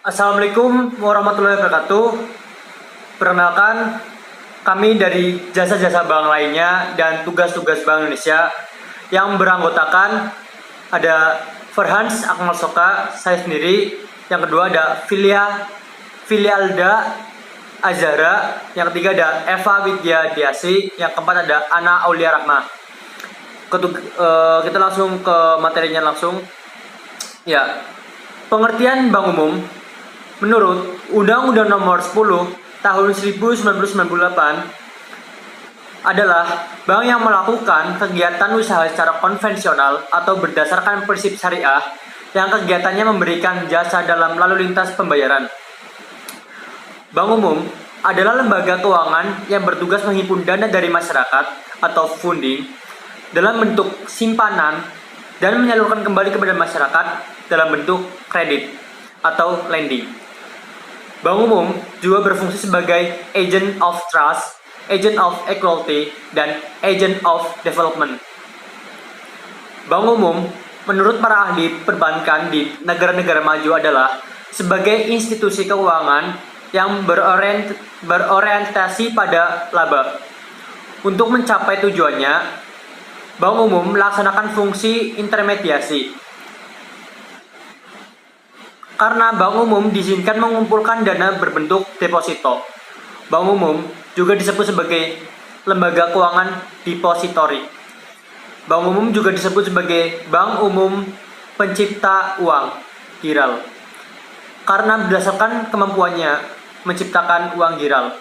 Assalamualaikum warahmatullahi wabarakatuh. Perkenalkan, kami dari jasa-jasa bank lainnya dan tugas-tugas Bank Indonesia yang beranggotakan ada Farhans Akmal Soka, saya sendiri. Yang kedua ada Filialda Azhara. Yang ketiga ada Eva Widya Diasi. Yang keempat ada Ana Aulia Rahma. Kita langsung ke materinya langsung. Ya, pengertian bank umum. Menurut Undang-Undang Nomor 10 Tahun 1998 adalah bank yang melakukan kegiatan usaha secara konvensional atau berdasarkan prinsip syariah yang kegiatannya memberikan jasa dalam lalu lintas pembayaran. Bank umum adalah lembaga keuangan yang bertugas menghimpun dana dari masyarakat atau funding dalam bentuk simpanan dan menyalurkan kembali kepada masyarakat dalam bentuk kredit atau lending. Bank umum juga berfungsi sebagai agent of trust, agent of equality, dan agent of development. Bank umum, menurut para ahli perbankan di negara-negara maju adalah sebagai institusi keuangan yang berorientasi pada laba. Untuk mencapai tujuannya, bank umum melaksanakan fungsi intermediasi. Karena bank umum diizinkan mengumpulkan dana berbentuk deposito. Bank umum juga disebut sebagai lembaga keuangan depository. Bank umum juga disebut sebagai bank umum pencipta uang, giral. Karena berdasarkan kemampuannya menciptakan uang giral.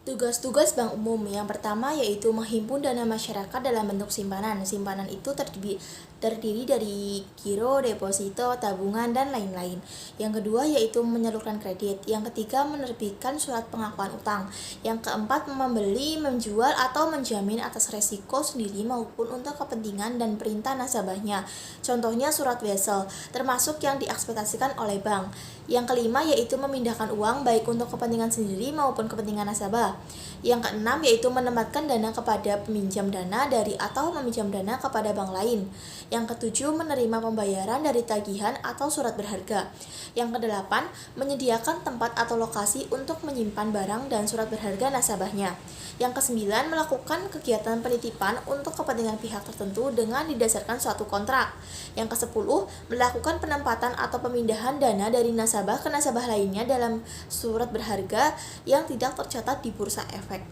Tugas-tugas bank umum yang pertama yaitu menghimpun dana masyarakat dalam bentuk simpanan. Simpanan itu terdiri dari giro, deposito, tabungan, dan lain-lain. Yang kedua yaitu menyalurkan kredit. Yang ketiga menerbitkan surat pengakuan utang. Yang keempat membeli, menjual, atau menjamin atas resiko sendiri maupun untuk kepentingan dan perintah nasabahnya. Contohnya surat wesel, termasuk yang diekspektasikan oleh bank. Yang kelima yaitu memindahkan uang baik untuk kepentingan sendiri maupun kepentingan nasabah. Yang keenam yaitu menempatkan dana kepada peminjam dana dari atau meminjam dana kepada bank lain. Yang ketujuh menerima pembayaran dari tagihan atau surat berharga. Yang kedelapan menyediakan tempat atau lokasi untuk menyimpan barang dan surat berharga nasabahnya. Yang kesembilan melakukan kegiatan penitipan untuk kepentingan pihak tertentu dengan didasarkan suatu kontrak. Yang kesepuluh melakukan penempatan atau pemindahan dana dari nasabah ke nasabah lainnya dalam surat berharga yang tidak tercatat di bursa efek.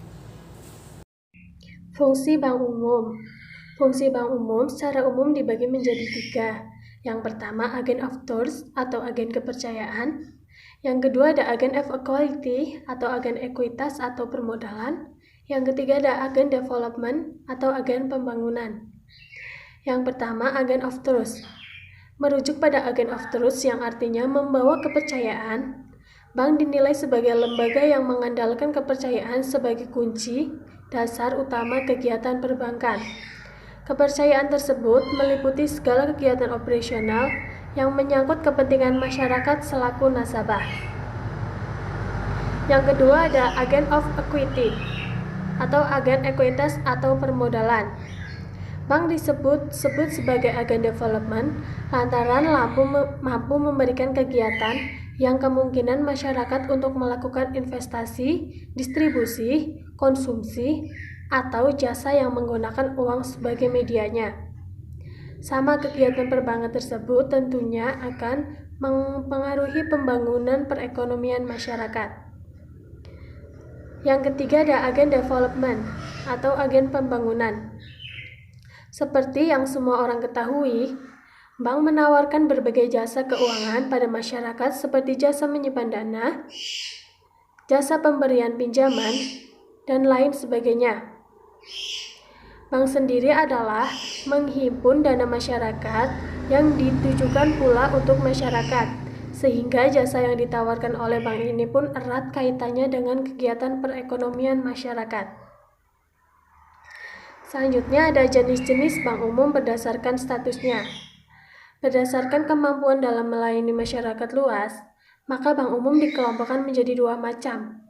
Fungsi bank umum. Fungsi bank umum secara umum dibagi menjadi 3. Yang pertama, agen of trust atau agen kepercayaan. Yang kedua ada agen of equality atau agen ekuitas atau permodalan. Yang ketiga ada agen development atau agen pembangunan. Yang pertama, agen of trust. Merujuk pada agen of trust yang artinya membawa kepercayaan, bank dinilai sebagai lembaga yang mengandalkan kepercayaan sebagai kunci dasar utama kegiatan perbankan. Kepercayaan tersebut meliputi segala kegiatan operasional yang menyangkut kepentingan masyarakat selaku nasabah. Yang kedua ada agen of equity atau agen ekuitas atau permodalan. Bank disebut sebagai agen development lantaran mampu memberikan kegiatan yang kemungkinan masyarakat untuk melakukan investasi, distribusi, konsumsi, atau jasa yang menggunakan uang sebagai medianya. Sama kegiatan perbankan tersebut tentunya akan mempengaruhi pembangunan perekonomian masyarakat. Yang ketiga ada agen development atau agen pembangunan. Seperti yang semua orang ketahui, bank menawarkan berbagai jasa keuangan pada masyarakat seperti jasa menyimpan dana, jasa pemberian pinjaman, dan lain sebagainya. Bank sendiri adalah menghimpun dana masyarakat yang ditujukan pula untuk masyarakat, sehingga jasa yang ditawarkan oleh bank ini pun erat kaitannya dengan kegiatan perekonomian masyarakat. Selanjutnya ada jenis-jenis bank umum berdasarkan statusnya. Berdasarkan kemampuan dalam melayani masyarakat luas, maka bank umum dikelompokkan menjadi 2 macam.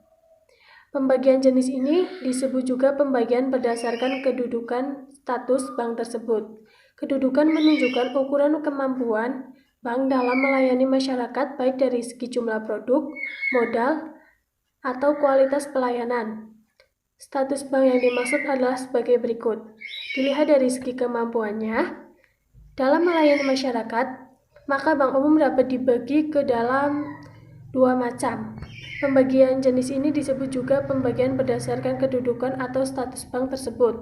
Pembagian jenis ini disebut juga pembagian berdasarkan kedudukan status bank tersebut. Kedudukan menunjukkan ukuran kemampuan bank dalam melayani masyarakat baik dari segi jumlah produk, modal, atau kualitas pelayanan. Status bank yang dimaksud adalah sebagai berikut. Dilihat dari segi kemampuannya, dalam melayani masyarakat, maka bank umum dapat dibagi ke dalam dua macam. Pembagian jenis ini disebut juga pembagian berdasarkan kedudukan atau status bank tersebut.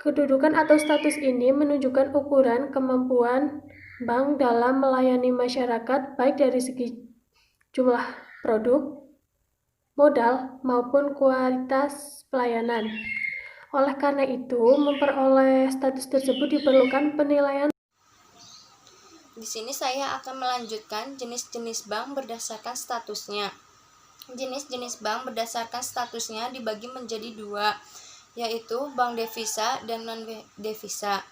Kedudukan atau status ini menunjukkan ukuran kemampuan bank dalam melayani masyarakat baik dari segi jumlah produk, modal, maupun kualitas pelayanan. Oleh karena itu, memperoleh status tersebut diperlukan penilaian. Di sini saya akan melanjutkan jenis-jenis bank berdasarkan statusnya. Jenis-jenis bank berdasarkan statusnya dibagi menjadi dua, yaitu bank devisa dan non-devisa.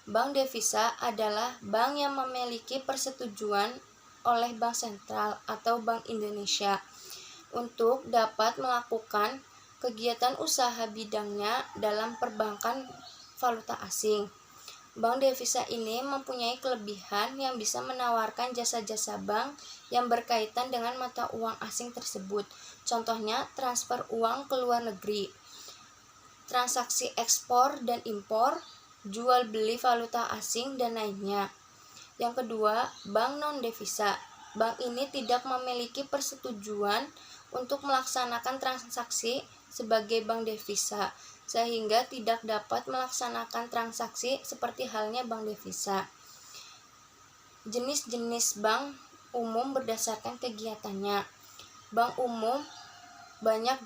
Bank devisa adalah bank yang memiliki persetujuan oleh Bank Sentral atau Bank Indonesia untuk dapat melakukan kegiatan usaha bidangnya dalam perbankan valuta asing. Bank devisa ini mempunyai kelebihan yang bisa menawarkan jasa-jasa bank yang berkaitan dengan mata uang asing tersebut. Contohnya, transfer uang ke luar negeri, transaksi ekspor dan impor, jual beli valuta asing, dan lainnya. Yang kedua, bank non-devisa. Bank ini tidak memiliki persetujuan untuk melaksanakan transaksi sebagai bank devisa, sehingga tidak dapat melaksanakan transaksi seperti halnya bank devisa. Jenis-jenis bank umum berdasarkan kegiatannya. Bank umum banyak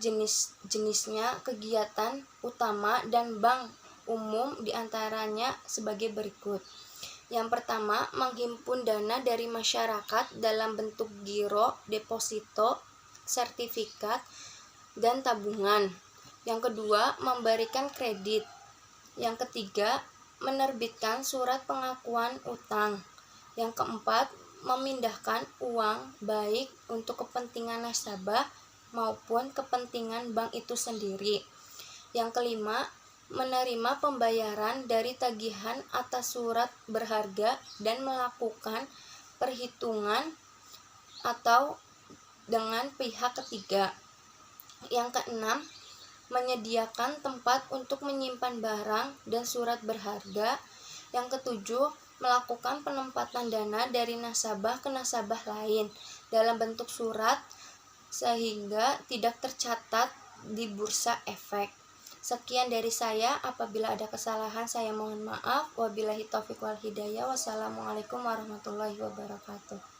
jenisnya, kegiatan utama dan bank umum diantaranya sebagai berikut. Yang pertama, menghimpun dana dari masyarakat dalam bentuk giro, deposito, sertifikat, dan tabungan. Yang kedua, memberikan kredit. Yang ketiga, menerbitkan surat pengakuan utang. Yang keempat, memindahkan uang baik untuk kepentingan nasabah maupun kepentingan bank itu sendiri. Yang kelima, menerima pembayaran dari tagihan atas surat berharga dan melakukan perhitungan atau dengan pihak ketiga. Yang keenam, menyediakan tempat untuk menyimpan barang dan surat berharga. Yang ketujuh, melakukan penempatan dana dari nasabah ke nasabah lain dalam bentuk surat sehingga tidak tercatat di bursa efek. Sekian dari saya, apabila ada kesalahan saya mohon maaf. Wabillahi taufiq wal hidayah. Wassalamualaikum warahmatullahi wabarakatuh.